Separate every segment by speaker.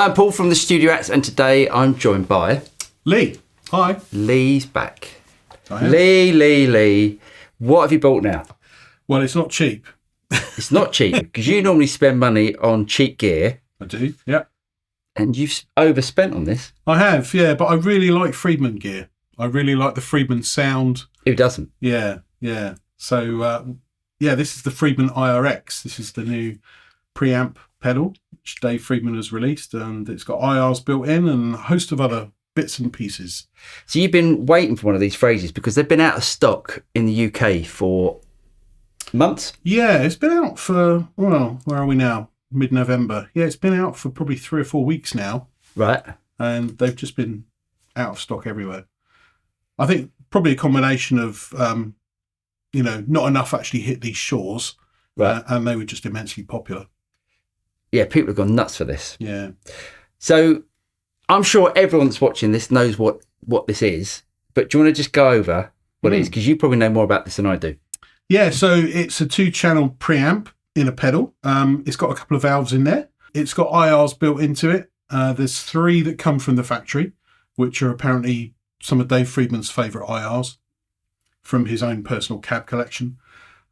Speaker 1: I'm Paul from the Studio X, and today I'm joined by...
Speaker 2: Lee. Hi.
Speaker 1: Lee's back. Lee. What have you bought now?
Speaker 2: Well, it's not cheap.
Speaker 1: It's not cheap, because you normally spend money on cheap gear.
Speaker 2: I do, yeah.
Speaker 1: And you've overspent on this.
Speaker 2: I have, yeah, but I really like Friedman gear. I really like the Friedman sound.
Speaker 1: Who doesn't?
Speaker 2: Yeah. So, this is the Friedman IR-X. This is the new preamp pedal, which Dave Friedman has released, and it's got IRs built in and a host of other bits and pieces.
Speaker 1: So you've been waiting for one of these phrases because they've been out of stock in the UK for months?
Speaker 2: Yeah, it's been out for, well, where are we now? Mid-November. Yeah, it's been out for probably 3 or 4 weeks now.
Speaker 1: Right.
Speaker 2: And they've just been out of stock everywhere. I think probably a combination of, not enough actually hit these shores.
Speaker 1: Right.
Speaker 2: And they were just immensely popular.
Speaker 1: Yeah, people have gone nuts for this.
Speaker 2: Yeah.
Speaker 1: So I'm sure everyone that's watching this knows what this is, but do you want to just go over what it is? Because you probably know more about this than I do.
Speaker 2: Yeah, so it's a 2-channel preamp in a pedal. It's got a couple of valves in there. It's got IRs built into it. There's 3 that come from the factory, which are apparently some of Dave Friedman's favourite IRs from his own personal cab collection.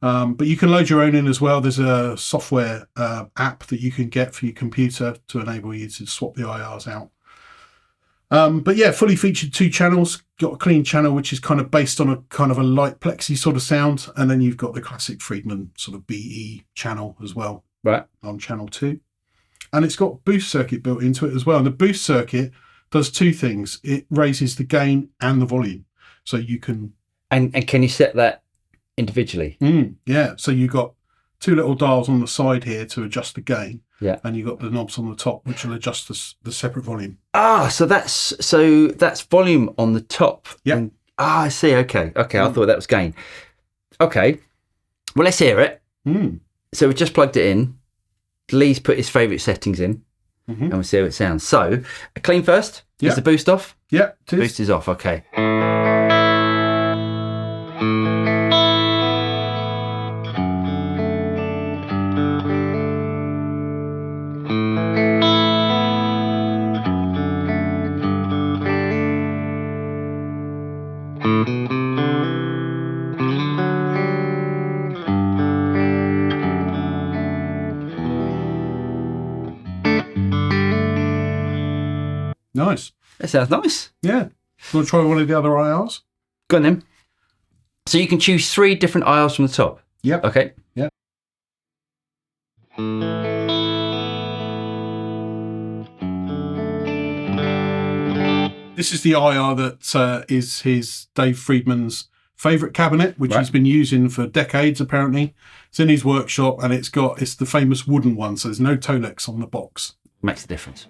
Speaker 2: But you can load your own in as well. There's a software app that you can get for your computer to enable you to swap the IRs out. But yeah, fully featured 2 channels. Got a clean channel, which is kind of based on a kind of a light plexi sort of sound. And then you've got the classic Friedman sort of BE channel as well.
Speaker 1: Right.
Speaker 2: On channel 2. And it's got boost circuit built into it as well. And the boost circuit does 2 things. It raises the gain and the volume. So you can...
Speaker 1: And can you set that individually?
Speaker 2: Yeah. So you've got 2 little dials on the side here to adjust the gain.
Speaker 1: Yeah.
Speaker 2: And you've got the knobs on the top, which will adjust the separate volume.
Speaker 1: Ah, so that's volume on the top.
Speaker 2: Yeah.
Speaker 1: I see. Okay. I thought that was gain. Okay. Well, let's hear it. So we just plugged it in. Lee's put his favourite settings in, and we'll see how it sounds. So, a clean first.
Speaker 2: Yeah.
Speaker 1: Is the boost off?
Speaker 2: Yeah, it is.
Speaker 1: Boost is off. Okay.
Speaker 2: Nice.
Speaker 1: That sounds nice.
Speaker 2: Yeah. You want to try one of the other IRs?
Speaker 1: Go on then. So you can choose 3 different IRs from the top.
Speaker 2: Yep.
Speaker 1: Okay.
Speaker 2: Yep. This is the IR that is his Dave Friedman's favourite cabinet, which he's been using for decades apparently. It's in his workshop, and it's the famous wooden one, so there's no Tolex on the box.
Speaker 1: Makes a difference.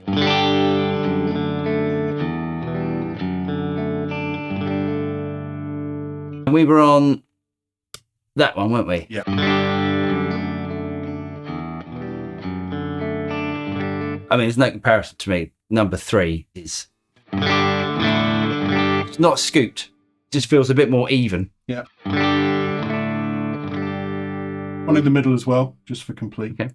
Speaker 1: And we were on that one, weren't we?
Speaker 2: Yeah.
Speaker 1: I mean, there's no comparison to me. Number 3 is... It's not scooped. It just feels a bit more even.
Speaker 2: Yeah. One in the middle as well, just for complete.
Speaker 1: Okay.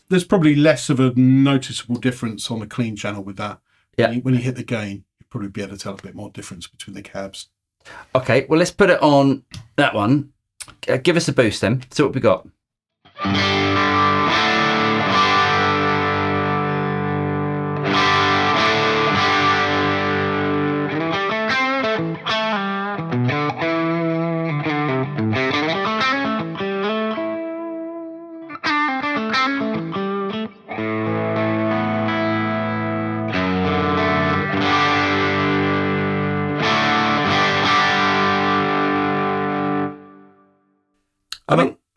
Speaker 2: There's probably less of a noticeable difference on the clean channel with that.
Speaker 1: Yeah.
Speaker 2: When you hit the gain, you'll probably be able to tell a bit more difference between the cabs.
Speaker 1: Okay, well, let's put it on that one. Give us a boost then. See what we got.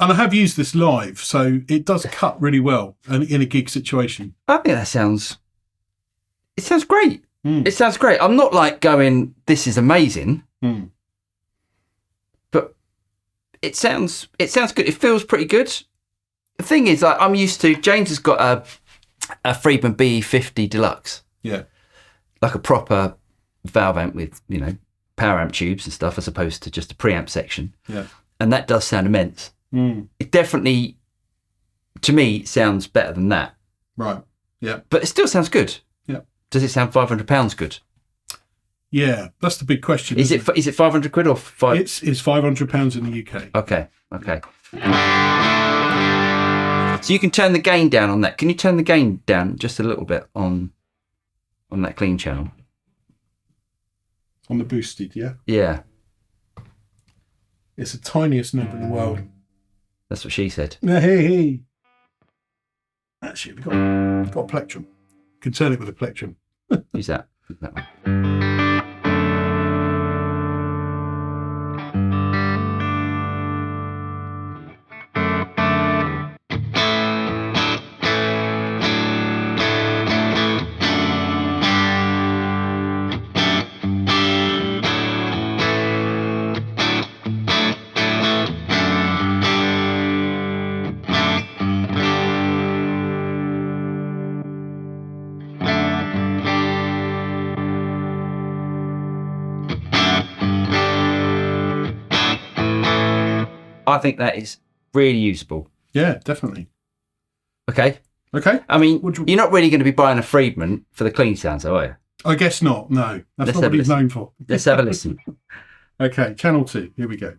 Speaker 2: And I have used this live, so it does cut really well in a gig situation.
Speaker 1: I think it sounds great. It sounds great. I'm not like going, this is amazing, but it sounds good. It feels pretty good. The thing is, like, I'm used to, James has got a Friedman BE50 Deluxe.
Speaker 2: Yeah.
Speaker 1: Like a proper valve amp with, power amp tubes and stuff, as opposed to just a preamp section.
Speaker 2: Yeah.
Speaker 1: And that does sound immense. It definitely, to me, sounds better than that.
Speaker 2: Right. Yeah.
Speaker 1: But it still sounds good.
Speaker 2: Yeah.
Speaker 1: Does it sound £500 good?
Speaker 2: Yeah, that's the big question.
Speaker 1: Is it £500 or five?
Speaker 2: It's £500 in the UK.
Speaker 1: Okay. So you can turn the gain down on that. Can you turn the gain down just a little bit on that clean channel?
Speaker 2: On the boosted, yeah?
Speaker 1: Yeah.
Speaker 2: It's the tiniest knob in the world.
Speaker 1: That's what she said.
Speaker 2: Hey. Actually, we've got a plectrum. You can turn it with a plectrum.
Speaker 1: Use that one. I think that is really usable.
Speaker 2: Yeah, definitely.
Speaker 1: Okay. I mean, you're not really going to be buying a Friedman for the clean sounds, are you?
Speaker 2: I guess not. No, that's not what he's known for.
Speaker 1: Let's have a listen.
Speaker 2: Okay, channel 2. Here we go.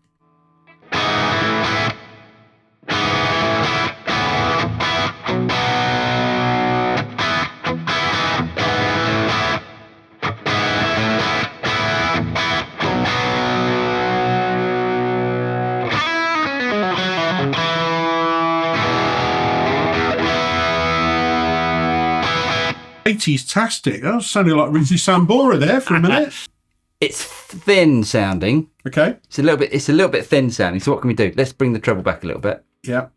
Speaker 2: '80s-tastic. That was sounding like Rizzy Sambora there for a minute.
Speaker 1: It's thin sounding.
Speaker 2: Okay.
Speaker 1: It's a little bit thin sounding. So what can we do? Let's bring the treble back a little bit.
Speaker 2: Yeah.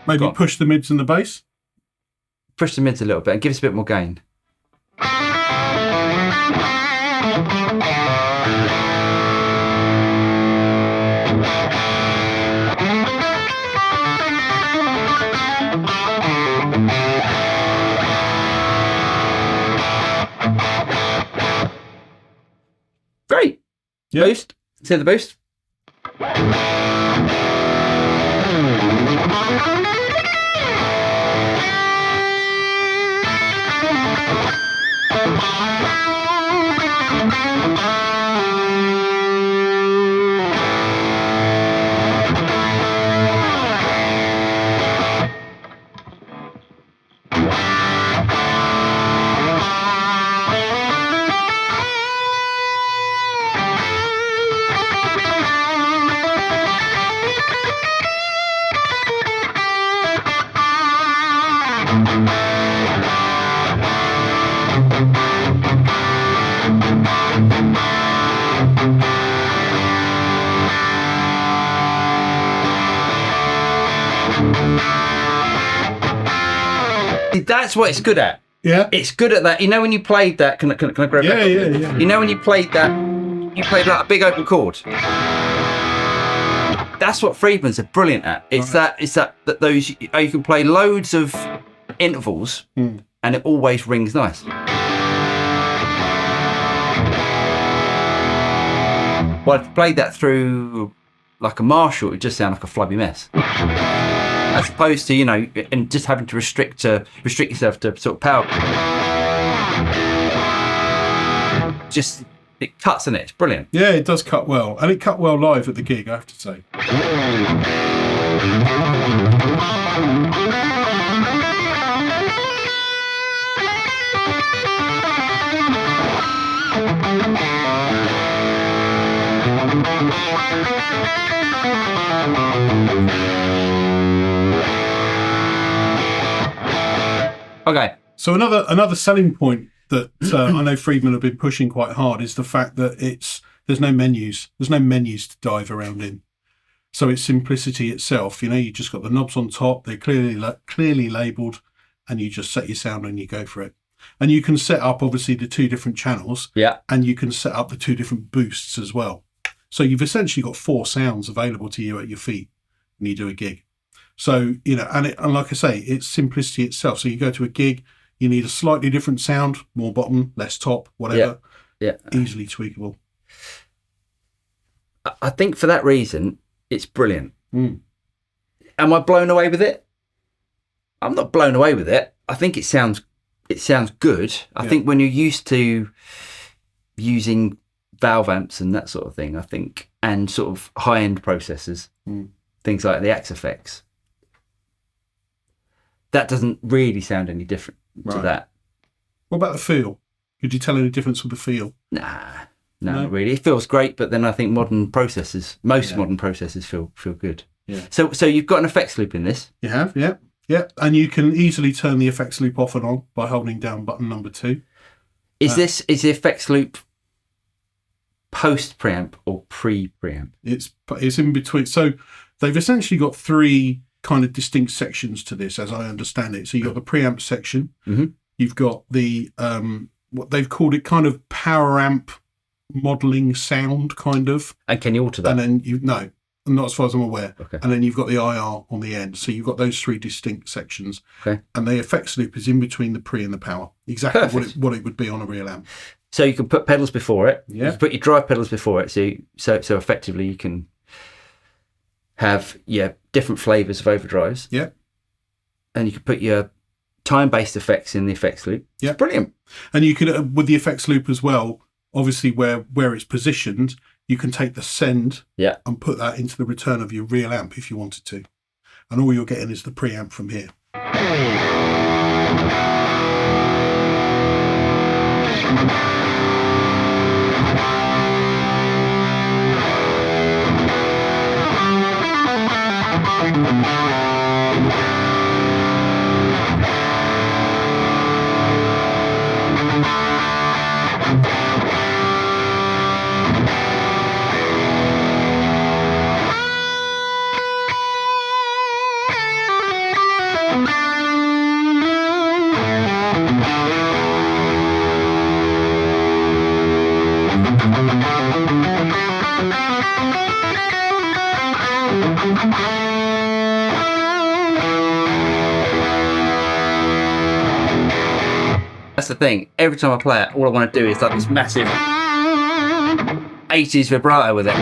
Speaker 2: Maybe push the mids and the bass.
Speaker 1: Push the mids a little bit and give us a bit more gain. Great.
Speaker 2: Yeah.
Speaker 1: Boost. See the boost? That's what it's good at.
Speaker 2: Yeah.
Speaker 1: It's good at that. You know when you played that, can I grab that?
Speaker 2: Yeah.
Speaker 1: You know when you played that, you played like a big open chord. That's what Friedmans are brilliant at. It's right. that those you can play loads of intervals and it always rings nice. Well, if you played that through like a Marshall, it would just sound like a flubby mess. As opposed to, and just having to restrict yourself to sort of power. Just, it cuts in it. It's brilliant.
Speaker 2: Yeah, it does cut well. And it cut well live at the gig, I have to say.
Speaker 1: Okay.
Speaker 2: So another selling point that I know Friedman have been pushing quite hard is the fact that there's no menus. There's no menus to dive around in. So it's simplicity itself. You just got the knobs on top. They're clearly labelled, and you just set your sound and you go for it. And you can set up obviously the two different channels.
Speaker 1: Yeah.
Speaker 2: And you can set up the two different boosts as well. So you've essentially got 4 sounds available to you at your feet when you do a gig. So, and like I say, it's simplicity itself. So you go to a gig, you need a slightly different sound, more bottom, less top, whatever.
Speaker 1: Yeah.
Speaker 2: Easily tweakable.
Speaker 1: I think for that reason, it's brilliant. Am I blown away with it? I'm not blown away with it. I think it sounds good. I think when you're used to using valve amps and that sort of thing, I think, and sort of high-end processors, things like the Axe effects, that doesn't really sound any different to that.
Speaker 2: What about the feel? Could you tell any difference with the feel?
Speaker 1: No, not really. It feels great, but then I think modern processors, most modern processors feel good. Yeah. So you've got an effects loop in this?
Speaker 2: You have, yeah. Yeah, and you can easily turn the effects loop off and on by holding down button number 2. Is
Speaker 1: the effects loop post preamp or pre preamp?
Speaker 2: It's in between. So they've essentially got 3 kind of distinct sections to this, as I understand it. So you've got the preamp section. You've got the what they've called it kind of power amp modelling sound, kind of.
Speaker 1: And can you alter that?
Speaker 2: And then not as far as I'm aware. Okay. And then you've got the IR on the end. So you've got those 3 distinct sections. Okay. And the effects loop is in between the pre and the power. Exactly what it would be on a real amp. So you can put pedals before it. Yeah. You can put your drive pedals before it. So effectively you can have different flavours of overdrives. Yeah. And you can put your time-based effects in the effects loop. Yeah. It's brilliant. And you can, with the effects loop as well, obviously where it's positioned, you can take the send and put that into the return of your real amp if you wanted to. And all you're getting is the preamp from here. That's the thing. Every time I play it, all I want to do is like this massive 80s vibrato with it.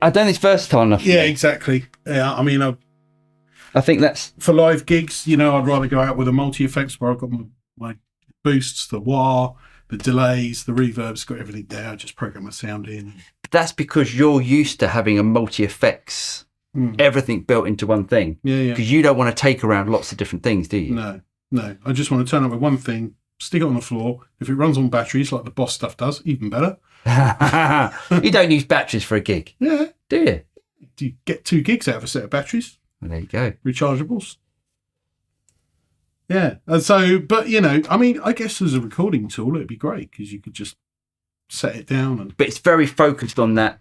Speaker 2: I've done this versatile enough. Yeah, exactly. Yeah, I mean, I think that's for live gigs. I'd rather go out with a multi-effects where I've got my boosts, the wah, the delays, the reverbs, got everything there. I just program my sound in. That's because you're used to having a multi-effects, everything built into one thing. Yeah. Because you don't want to take around lots of different things, do you? No. I just want to turn up with one thing, stick it on the floor. If it runs on batteries, like the Boss stuff does, even better. You don't use batteries for a gig. Yeah. Do you? Do you get 2 gigs out of a set of batteries? Well, there you go. Rechargeables. Yeah. And so, but I mean, I guess as a recording tool, it'd be great because you could just set it down and.
Speaker 1: But it's very focused on that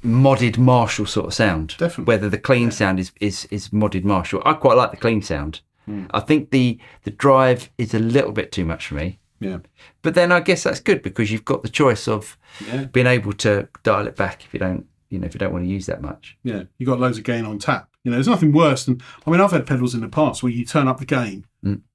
Speaker 1: modded Marshall sort of sound.
Speaker 2: Definitely.
Speaker 1: Whether the clean sound is modded Marshall. I quite like the clean sound. I think the drive is a little bit too much for me.
Speaker 2: Yeah.
Speaker 1: But then I guess that's good because you've got the choice of being able to dial it back if you don't want to use that much.
Speaker 2: Yeah. You got loads of gain on tap. There's nothing worse than, I mean, I've had pedals in the past where you turn up the gain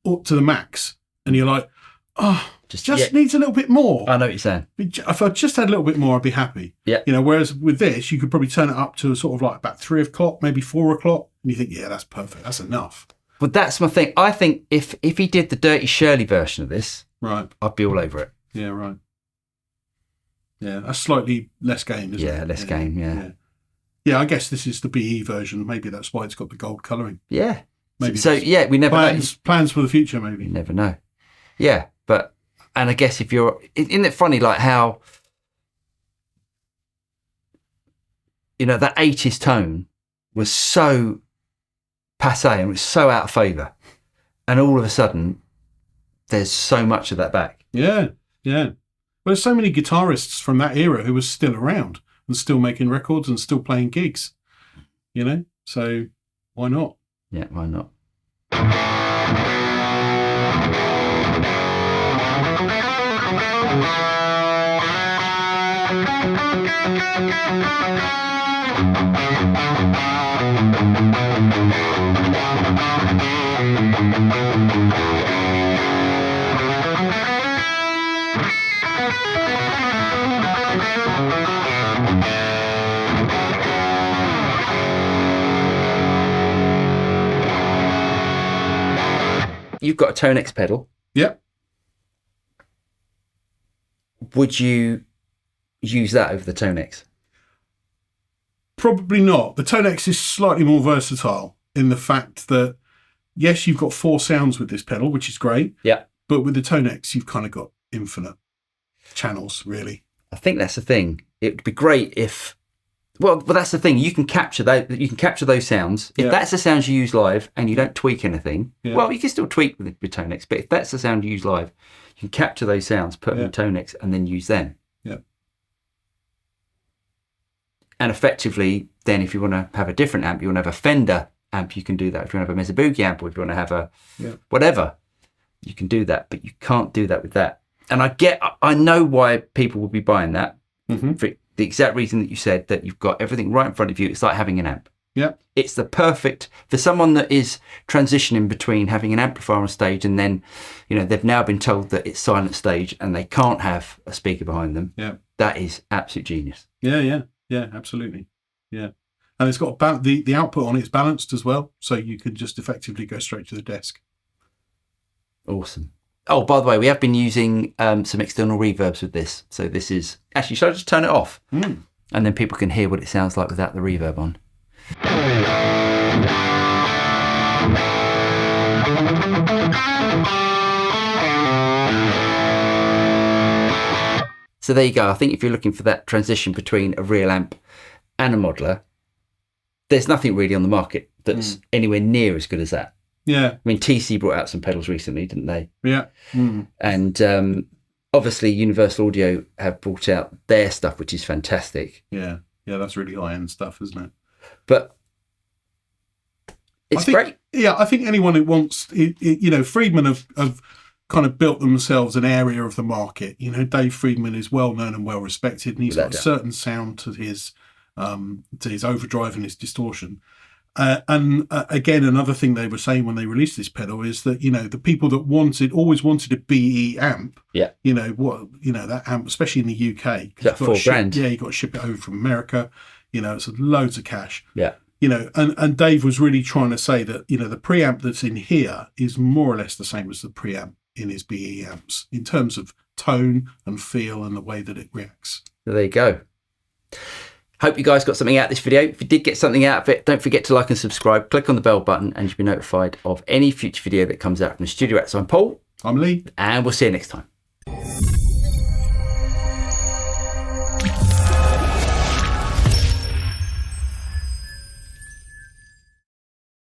Speaker 2: up to the max and you're like, oh, just needs a little bit more.
Speaker 1: I know what you're saying.
Speaker 2: If I just had a little bit more, I'd be happy.
Speaker 1: Yeah.
Speaker 2: Whereas with this, you could probably turn it up to sort of like about 3 o'clock, maybe 4 o'clock. And you think, yeah, that's perfect. That's enough.
Speaker 1: Well, that's my thing. I think if he did the Dirty Shirley version of this,
Speaker 2: right,
Speaker 1: I'd be all over it.
Speaker 2: Yeah, right. Yeah, that's slightly less gain, isn't it?
Speaker 1: Yeah, less gain, yeah.
Speaker 2: Yeah, I guess this is the BE version. Maybe that's why it's got the gold colouring.
Speaker 1: Yeah.
Speaker 2: Maybe.
Speaker 1: So, yeah, we never know.
Speaker 2: Plans for the future, maybe.
Speaker 1: You never know. Yeah, and I guess if you're... Isn't it funny, like how... that 80s tone was so passé and was so out of favour. And all of a sudden, there's so much of that back.
Speaker 2: Yeah, yeah. Well, there's so many guitarists from that era who were still around and still making records and still playing gigs, So why not?
Speaker 1: Yeah, why not? You've got a Tone X pedal.
Speaker 2: Yep.
Speaker 1: Would you use that over the Tone X?
Speaker 2: Probably not. The Tone X is slightly more versatile in the fact that, yes, you've got 4 sounds with this pedal, which is great.
Speaker 1: Yeah.
Speaker 2: But with the Tone X, you've kind of got infinite channels, really.
Speaker 1: I think that's the thing. It would be great if... Well, that's the thing. You can capture that. You can capture those sounds. If that's the sounds you use live and you don't tweak anything, well, you can still tweak with Tone X. But if that's the sound you use live, you can capture those sounds, put them in Tone X, and then use them.
Speaker 2: Yeah.
Speaker 1: And effectively, then if you want to have a different amp, you want to have a Fender amp, you can do that. If you want to have a Mesa Boogie amp, or if you want to have a whatever, you can do that. But you can't do that with that. And I know why people will be buying that. For the exact reason that you said, that you've got everything right in front of you. It's like having an amp.
Speaker 2: Yeah.
Speaker 1: It's the perfect, for someone that is transitioning between having an amplifier on stage and then, they've now been told that it's silent stage and they can't have a speaker behind them.
Speaker 2: Yeah.
Speaker 1: That is absolute genius.
Speaker 2: Yeah, absolutely. Yeah. And it's got the output on it is balanced as well. So you can just effectively go straight to the desk.
Speaker 1: Awesome. Oh, by the way, we have been using some external reverbs with this. So this is... Actually, should I just turn it off? And then people can hear what it sounds like without the reverb on. So there you go. I think if you're looking for that transition between a real amp and a modeler, there's nothing really on the market that's anywhere near as good as that.
Speaker 2: Yeah.
Speaker 1: I mean, TC brought out some pedals recently, didn't they?
Speaker 2: Yeah.
Speaker 1: And obviously Universal Audio have brought out their stuff, which is fantastic.
Speaker 2: Yeah. Yeah, that's really high-end stuff, isn't it?
Speaker 1: But it's great.
Speaker 2: Yeah, I think anyone who wants... Friedman have kind of built themselves an area of the market. Dave Friedman is well-known and well-respected, and he's got a certain sound to his overdrive and his distortion. Again, another thing they were saying when they released this pedal is that, the people that always wanted a BE amp, that amp, especially in the UK.
Speaker 1: That's $4,000.
Speaker 2: Yeah, you got to ship it over from America. It's loads of cash.
Speaker 1: Yeah.
Speaker 2: And Dave was really trying to say that, the preamp that's in here is more or less the same as the preamp in his BE amps in terms of tone and feel and the way that it reacts.
Speaker 1: So there you go. Hope you guys got something out of this video. If you did get something out of it, don't forget to like and subscribe. Click on the bell button and you'll be notified of any future video that comes out from the studio. I'm Paul.
Speaker 2: I'm Lee.
Speaker 1: And we'll see you next time.